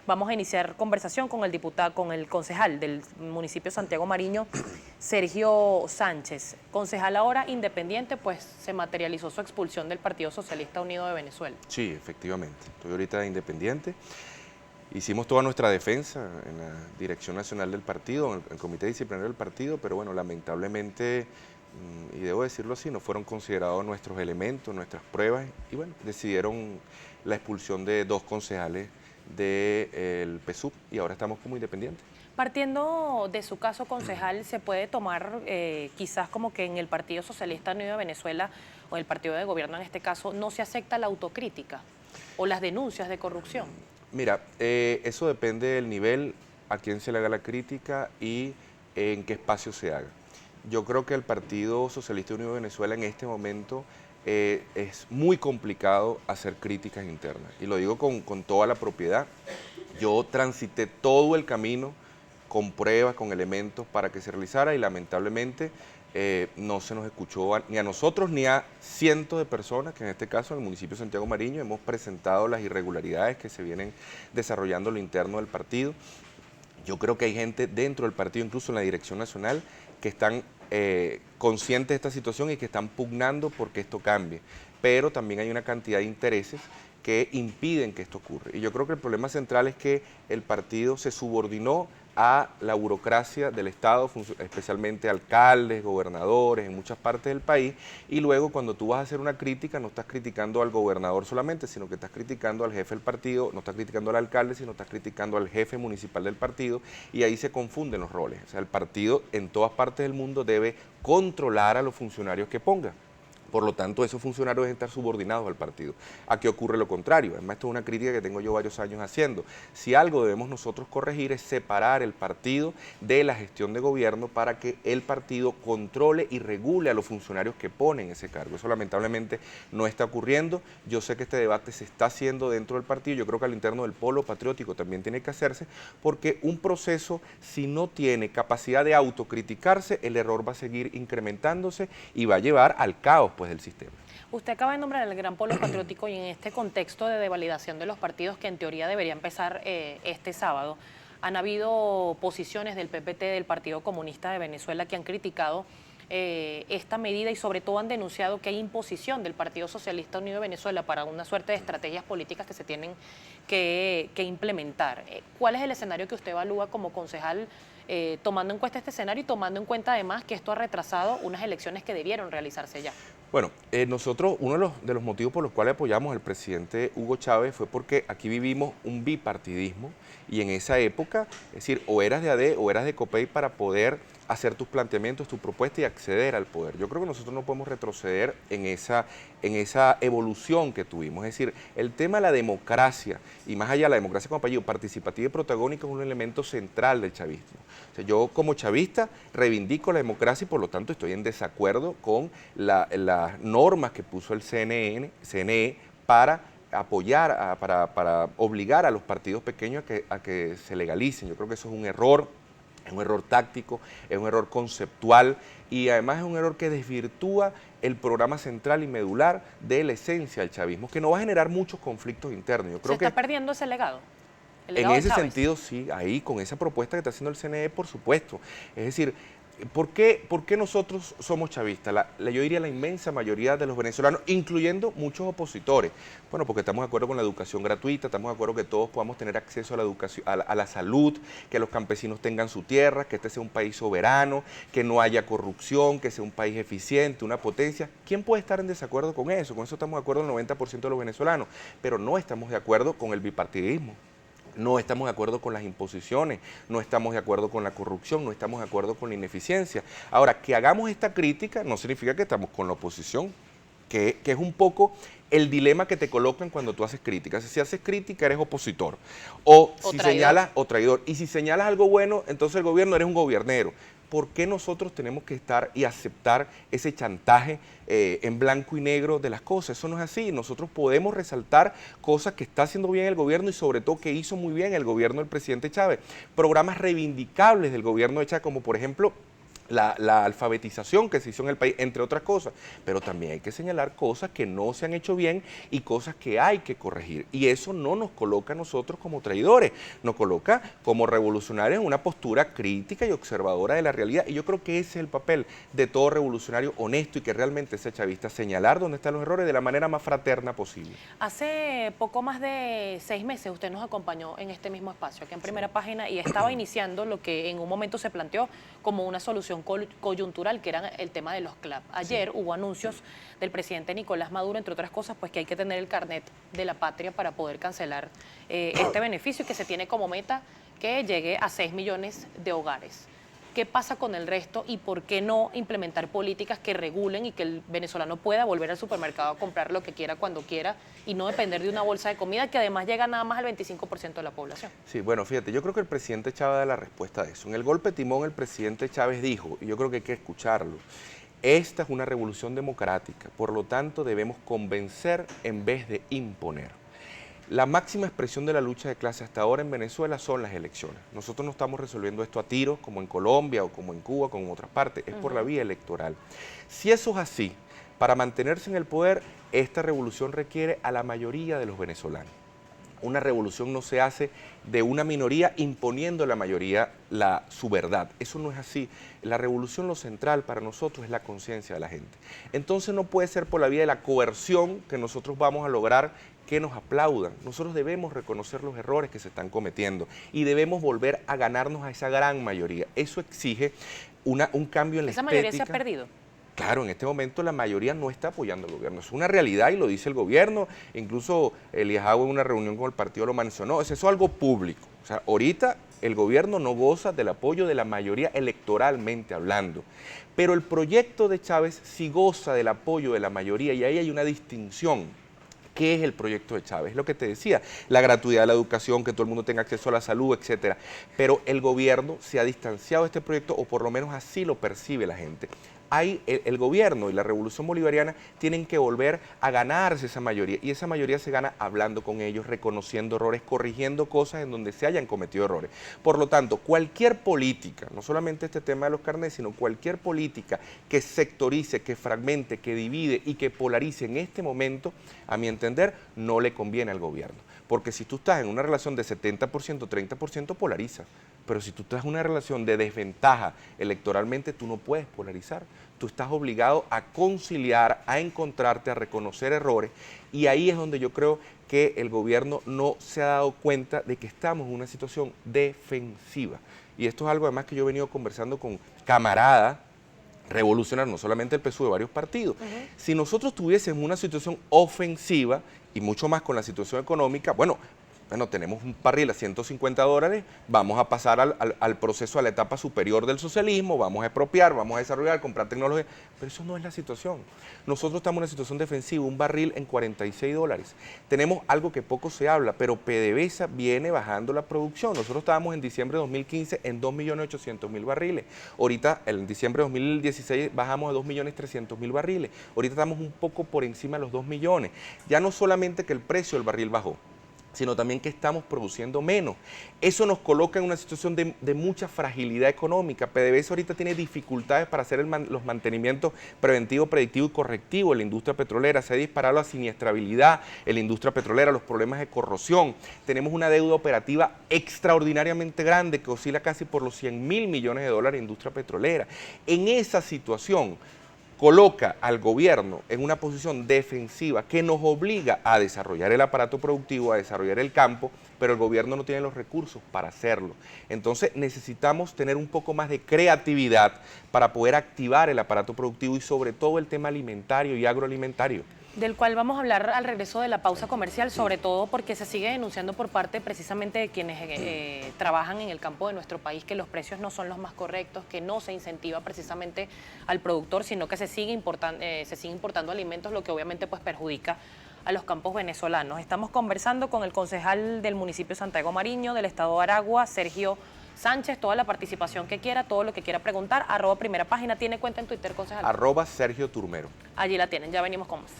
Vamos a iniciar conversación con el diputado, con el concejal del municipio Santiago Mariño, Sergio Sánchez. Concejal ahora independiente, pues se materializó su expulsión del Partido Socialista Unido de Venezuela. Sí, efectivamente. Estoy ahorita independiente. Hicimos toda nuestra defensa en la dirección nacional del partido, en el comité disciplinario del partido, pero bueno, lamentablemente, y debo decirlo así, no fueron considerados nuestros elementos, nuestras pruebas, y bueno, decidieron la expulsión de 2 concejales del PSUV y ahora estamos como independientes. Partiendo de su caso, concejal, ¿se puede tomar quizás como que en el Partido Socialista Unido de Venezuela, o el partido de gobierno en este caso, no se acepta la autocrítica o las denuncias de corrupción? Mira, eso depende del nivel, a quién se le haga la crítica y en qué espacio se haga. Yo creo que el Partido Socialista Unido de Venezuela en este momento es muy complicado hacer críticas internas. Y lo digo con toda la propiedad. Yo transité todo el camino con pruebas, con elementos para que se realizara y lamentablemente no se nos escuchó ni a nosotros ni a cientos de personas que en este caso en el municipio de Santiago Mariño hemos presentado las irregularidades que se vienen desarrollando en lo interno del partido. Yo creo que hay gente dentro del partido, incluso en la dirección nacional, que están conscientes de esta situación y que están pugnando porque esto cambie. Pero también hay una cantidad de intereses que impiden que esto ocurra. Y yo creo que el problema central es que el partido se subordinó a la burocracia del Estado, especialmente alcaldes, gobernadores en muchas partes del país, y luego cuando tú vas a hacer una crítica no estás criticando al gobernador solamente, sino que estás criticando al jefe del partido, no estás criticando al alcalde, sino estás criticando al jefe municipal del partido, y ahí se confunden los roles. O sea, el partido en todas partes del mundo debe controlar a los funcionarios que ponga. Por lo tanto, esos funcionarios deben estar subordinados al partido. Aquí ocurre lo contrario. Además, esto es una crítica que tengo yo varios años haciendo. Si algo debemos nosotros corregir es separar el partido de la gestión de gobierno para que el partido controle y regule a los funcionarios que ponen ese cargo. Eso lamentablemente no está ocurriendo. Yo sé que este debate se está haciendo dentro del partido. Yo creo que al interno del polo patriótico también tiene que hacerse, porque un proceso, si no tiene capacidad de autocriticarse, el error va a seguir incrementándose y va a llevar al caos del sistema. Usted acaba de nombrar el Gran Polo Patriótico y en este contexto de devalidación de los partidos que en teoría debería empezar este sábado, han habido posiciones del PPT, del Partido Comunista de Venezuela, que han criticado esta medida y sobre todo han denunciado que hay imposición del Partido Socialista Unido de Venezuela para una suerte de estrategias políticas que se tienen que implementar. ¿Cuál es el escenario que usted evalúa como concejal, tomando en cuenta este escenario y tomando en cuenta además que esto ha retrasado unas elecciones que debieron realizarse ya? Bueno, nosotros, uno de los motivos por los cuales apoyamos al presidente Hugo Chávez fue porque aquí vivimos un bipartidismo y en esa época, es decir, o eras de AD o eras de COPEI para poder hacer tus planteamientos, tu propuesta y acceder al poder. Yo creo que nosotros no podemos retroceder en esa evolución que tuvimos. Es decir, el tema de la democracia, y más allá de la democracia como apellido, participativa y protagónica, es un elemento central del chavismo. O sea, yo como chavista reivindico la democracia y por lo tanto estoy en desacuerdo con las normas que puso el CNE para apoyar, para obligar a los partidos pequeños a que se legalicen. Yo creo que eso es un error táctico, es un error conceptual y además es un error que desvirtúa el programa central y medular de la esencia del chavismo, que no va a generar muchos conflictos internos. Yo creo ¿Se está perdiendo ese legado? En ese sentido, sí, ahí con esa propuesta que está haciendo el CNE, por supuesto. Es decir, ¿por qué nosotros somos chavistas? Yo diría la inmensa mayoría de los venezolanos, incluyendo muchos opositores. Bueno, porque estamos de acuerdo con la educación gratuita, estamos de acuerdo que todos podamos tener acceso a la educación, a la salud, que los campesinos tengan su tierra, que este sea un país soberano, que no haya corrupción, que sea un país eficiente, una potencia. ¿Quién puede estar en desacuerdo con eso? Con eso estamos de acuerdo el 90% de los venezolanos, pero no estamos de acuerdo con el bipartidismo. No estamos de acuerdo con las imposiciones, no estamos de acuerdo con la corrupción, no estamos de acuerdo con la ineficiencia. Ahora, que hagamos esta crítica no significa que estamos con la oposición, que es un poco el dilema que te colocan cuando tú haces críticas. Si haces crítica eres opositor, o si señalas, o traidor. Y si señalas algo bueno, entonces el gobierno eres un gobiernero. ¿Por qué nosotros tenemos que estar y aceptar ese chantaje en blanco y negro de las cosas? Eso no es así. Nosotros podemos resaltar cosas que está haciendo bien el gobierno y sobre todo que hizo muy bien el gobierno del presidente Chávez. Programas reivindicables del gobierno de Chávez, como por ejemplo la alfabetización que se hizo en el país, entre otras cosas, pero también hay que señalar cosas que no se han hecho bien y cosas que hay que corregir. Y eso no nos coloca a nosotros como traidores, nos coloca como revolucionarios en una postura crítica y observadora de la realidad. Y yo creo que ese es el papel de todo revolucionario honesto y que realmente sea chavista, señalar dónde están los errores de la manera más fraterna posible. Hace poco más de 6 meses usted nos acompañó en este mismo espacio, aquí en Primera Página, y estaba iniciando lo que en un momento se planteó como una solución coyuntural, que era el tema de los CLAP. Ayer hubo anuncios del presidente Nicolás Maduro, entre otras cosas, pues que hay que tener el carnet de la patria para poder cancelar este beneficio, que se tiene como meta que llegue a 6 millones de hogares. ¿Qué pasa con el resto y por qué no implementar políticas que regulen y que el venezolano pueda volver al supermercado a comprar lo que quiera cuando quiera y no depender de una bolsa de comida que además llega nada más al 25% de la población? Sí, bueno, fíjate, yo creo que el presidente Chávez da la respuesta a eso. En el golpe de timón el presidente Chávez dijo, y yo creo que hay que escucharlo, esta es una revolución democrática, por lo tanto debemos convencer en vez de imponer. La máxima expresión de la lucha de clase hasta ahora en Venezuela son las elecciones. Nosotros no estamos resolviendo esto a tiros, como en Colombia o como en Cuba, como en otras partes, es por la vía electoral. Si eso es así, para mantenerse en el poder, esta revolución requiere a la mayoría de los venezolanos. Una revolución no se hace de una minoría imponiendo a la mayoría su verdad. Eso no es así. La revolución, lo central para nosotros es la conciencia de la gente. Entonces no puede ser por la vía de la coerción que nosotros vamos a lograr que nos aplaudan. Nosotros debemos reconocer los errores que se están cometiendo y debemos volver a ganarnos a esa gran mayoría. Eso exige un cambio en la estética. ¿Esa mayoría se ha perdido? Claro, en este momento la mayoría no está apoyando al gobierno. Es una realidad y lo dice el gobierno. Incluso Elías Agüe en una reunión con el partido lo mencionó. Eso es algo público. O sea, ahorita el gobierno no goza del apoyo de la mayoría electoralmente hablando. Pero el proyecto de Chávez sí goza del apoyo de la mayoría y ahí hay una distinción. ¿Qué es el proyecto de Chávez? Es lo que te decía, la gratuidad de la educación, que todo el mundo tenga acceso a la salud, etcétera. Pero el gobierno se ha distanciado de este proyecto, o por lo menos así lo percibe la gente. El gobierno y la revolución bolivariana tienen que volver a ganarse esa mayoría, y esa mayoría se gana hablando con ellos, reconociendo errores, corrigiendo cosas en donde se hayan cometido errores. Por lo tanto, cualquier política, no solamente este tema de los carnets, sino cualquier política que sectorice, que fragmente, que divide y que polarice en este momento, a mi entender, no le conviene al gobierno. Porque si tú estás en una relación de 70%, 30%, polariza. Pero si tú estás en una relación de desventaja electoralmente, tú no puedes polarizar. Tú estás obligado a conciliar, a encontrarte, a reconocer errores. Y ahí es donde yo creo que el gobierno no se ha dado cuenta de que estamos en una situación defensiva. Y esto es algo además que yo he venido conversando con camaradas revolucionarios, no solamente el PSUV, de varios partidos. Si nosotros tuviésemos una situación ofensiva, y mucho más con la situación económica, bueno, tenemos un barril a $150, vamos a pasar al proceso, a la etapa superior del socialismo, vamos a expropiar, vamos a desarrollar, comprar tecnología, pero eso no es la situación. Nosotros estamos en una situación defensiva, un barril en $46. Tenemos algo que poco se habla, pero PDVSA viene bajando la producción. Nosotros estábamos en diciembre de 2015 en 2.800.000 barriles. Ahorita, en diciembre de 2016, bajamos a 2.300.000 barriles. Ahorita estamos un poco por encima de los 2 millones. Ya no solamente que el precio del barril bajó, sino también que estamos produciendo menos. Eso nos coloca en una situación de mucha fragilidad económica. PDVSA ahorita tiene dificultades para hacer los mantenimientos preventivo, predictivo y correctivo en la industria petrolera. Se ha disparado la siniestrabilidad en la industria petrolera, los problemas de corrosión. Tenemos una deuda operativa extraordinariamente grande que oscila casi por los 100.000 millones de dólares en industria petrolera. En esa situación, coloca al gobierno en una posición defensiva que nos obliga a desarrollar el aparato productivo, a desarrollar el campo, pero el gobierno no tiene los recursos para hacerlo. Entonces necesitamos tener un poco más de creatividad para poder activar el aparato productivo y sobre todo el tema alimentario y agroalimentario. Del cual vamos a hablar al regreso de la pausa comercial, sobre todo porque se sigue denunciando por parte precisamente de quienes trabajan en el campo de nuestro país que los precios no son los más correctos, que no se incentiva precisamente al productor, sino que se sigue importando alimentos, lo que obviamente pues perjudica a los campos venezolanos. Estamos conversando con el concejal del municipio Santiago Mariño, del estado de Aragua, Sergio Sánchez. Toda la participación que quiera, todo lo que quiera preguntar, @Primera Página. ¿Tiene cuenta en Twitter, concejal? @Sergio Turmero. Allí la tienen, ya venimos con más.